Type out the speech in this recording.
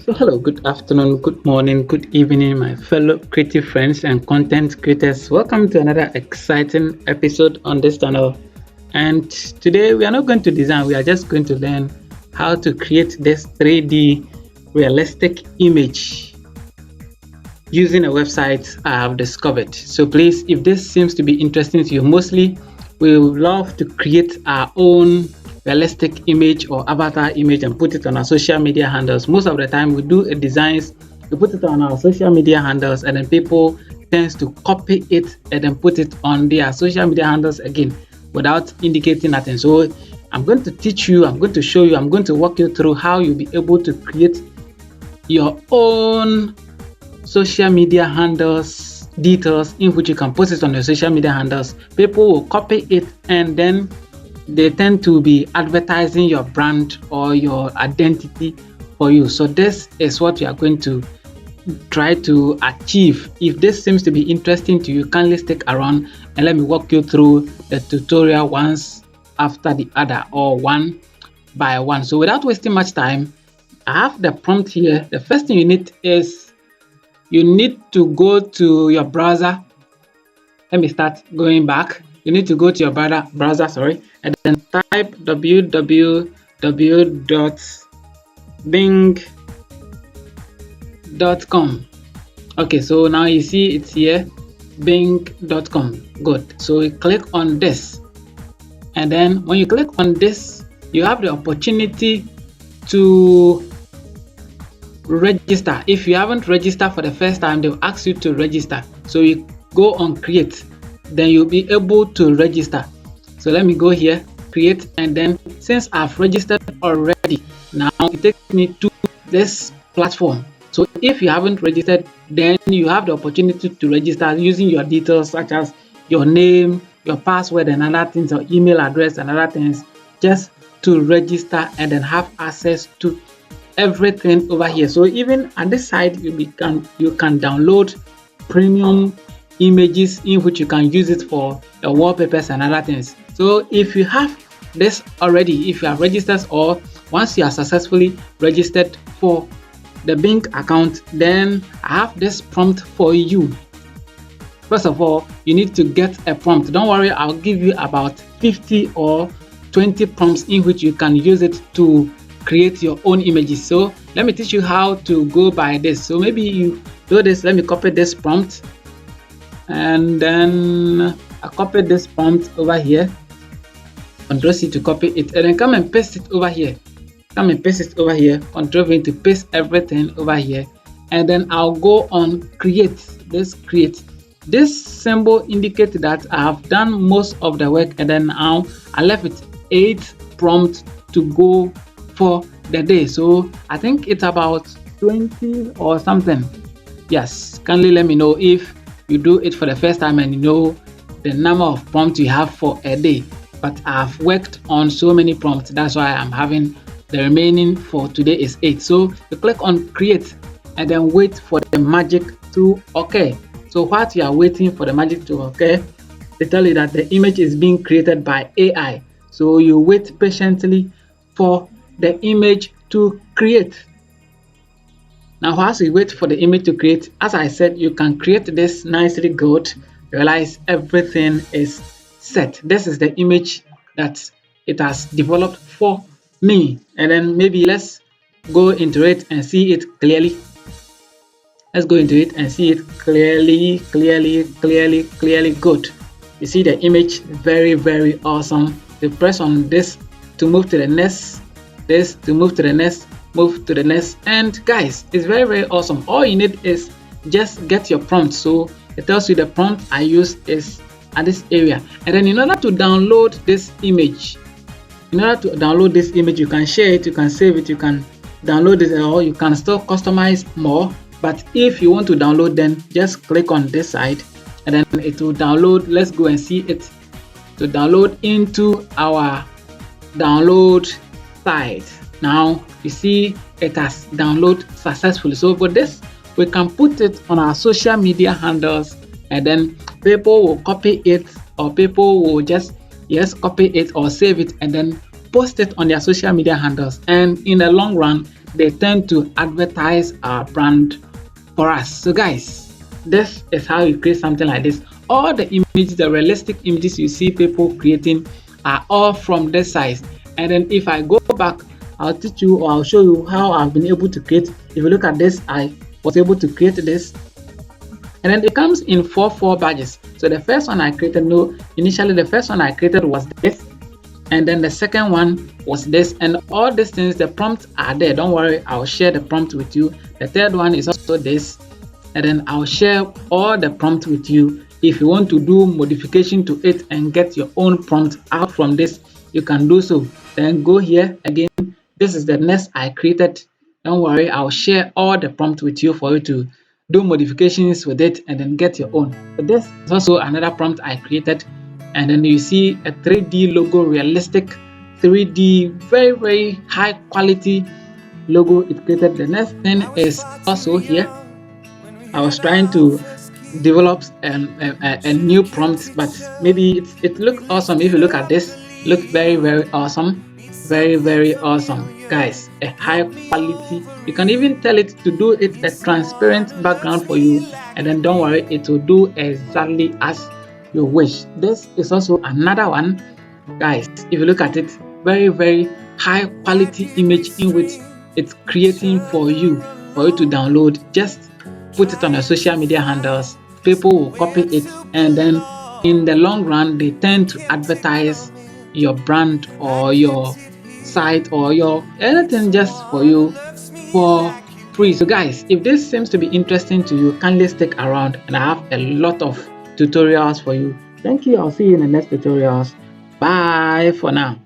So, hello, good afternoon, good morning, good evening, my fellow creative friends and content creators. Welcome to another exciting episode on this channel. And today we are not going to design, we are just going to learn how to create this 3D realistic image using a website I have discovered. So, please, if this seems to be interesting to you, mostly we would love to create our own realistic image or avatar image and put it on our social media handles. Most of the time we do a designs, we put it on our social media handles, and then people tends to copy it and then put it on their social media handles again without indicating nothing. So I'm going to teach you, I'm going to show you, I'm going to walk you through how you'll be able to create your own social media handles details in which you can post it on your social media handles. People will copy it and then they tend to be advertising your brand or your identity for you. So this is what we are going to try to achieve. If this seems to be interesting to you, kindly stick around and let me walk you through the tutorial once after the other or one by one. So without wasting much time, I have the prompt here. The first thing you need is you need to go to your browser. Let me start going back. You need to go to your browser, and then type www.bing.com. Okay, so now you see it's here, bing.com. Good. So you click on this, and then when you click on this, you have the opportunity to register. If you haven't registered for the first time, they'll ask you to register. So you go on create, then you'll be able to register. So let me go here, create, and then since I've registered already, now it takes me to this platform. So if you haven't registered, then you have the opportunity to register using your details such as your name, your password, and other things, your email address and other things, just to register and then have access to everything over here. So even at this side, you can download premium images in which you can use it for your wallpapers and other things. So if you have this already, if you are registered or once you are successfully registered for the Bing account, then I have this prompt for you. First of all, you need to get a prompt. Don't worry, I'll give you about 50 or 20 prompts in which you can use it to create your own images. So let me teach you how to go by this. So maybe you do this. Let me copy this prompt, and then I copy this prompt over here. Control C to copy it, and then come and paste it over here. Control V to paste everything over here, and then I'll go on create. This symbol indicates that I have done most of the work, and then now I left with 8 prompts to go for the day. So I think it's about 20 or something. Yes, kindly let me know if you do it for the first time and you know the number of prompts you have for a day. But I've worked on so many prompts, that's why I'm having the remaining for today is 8. So you click on create and then wait for the magic to occur. So while you are waiting for the magic to occur, they tell you that the image is being created by AI. So you wait patiently for the image to create. Now, whilst we wait for the image to create, as I said, you can create this nicely good. Realize everything is set. This is the image that it has developed for me. And then maybe let's go into it and see it clearly. Let's go into it and see it clearly. Good. You see the image, very, very awesome. You press on this to move to the next, this to move to the next, and guys, it's very, very awesome. All you need is just get your prompt. So it tells you the prompt I use is at this area, and then in order to download this image, you can share it, you can save it, you can download it, or you can still customize more. But if you want to download, then just click on this side and then it will download. Let's go and see it to download into our download site. Now you see it has downloaded successfully. So for this, we can put it on our social media handles, and then people will copy it, or people will just copy it or save it and then post it on their social media handles. And in the long run, they tend to advertise our brand for us. So guys, this is how you create something like this. All the images, the realistic images you see people creating are all from this size. And then if I go back, I'll teach you or I'll show you how I've been able to create. If you look at this, I was able to create this. And then it comes in 4 badges. So the first one I created, initially the first one I created was this, and then the second one was this, and all these things, the prompts are there. Don't worry, I'll share the prompt with you. The third one is also this, and then I'll share all the prompt with you. If you want to do modification to it and get your own prompt out from this, you can do so. Then go here again. This is the nest I created. Don't worry, I'll share all the prompt with you for you to do modifications with it and then get your own. But this is also another prompt I created, and then you see a 3D logo, realistic 3D, very high quality logo it created. The next thing is also here. I was trying to develop a new prompt, but maybe it looked awesome. If you look at this, look very awesome, very awesome, guys. A high quality. You can even tell it to do it a transparent background for you, and then don't worry, it will do exactly as you wish. This is also another one, guys. If you look at it, very high quality image in which it's creating for you to download. Just put it on your social media handles. People will copy it, and then in the long run they tend to advertise your brand or your site or your anything just for you for free. So guys, if this seems to be interesting to you, kindly stick around, and I have a lot of tutorials for you. Thank you. I'll see you in the next tutorials. Bye for now.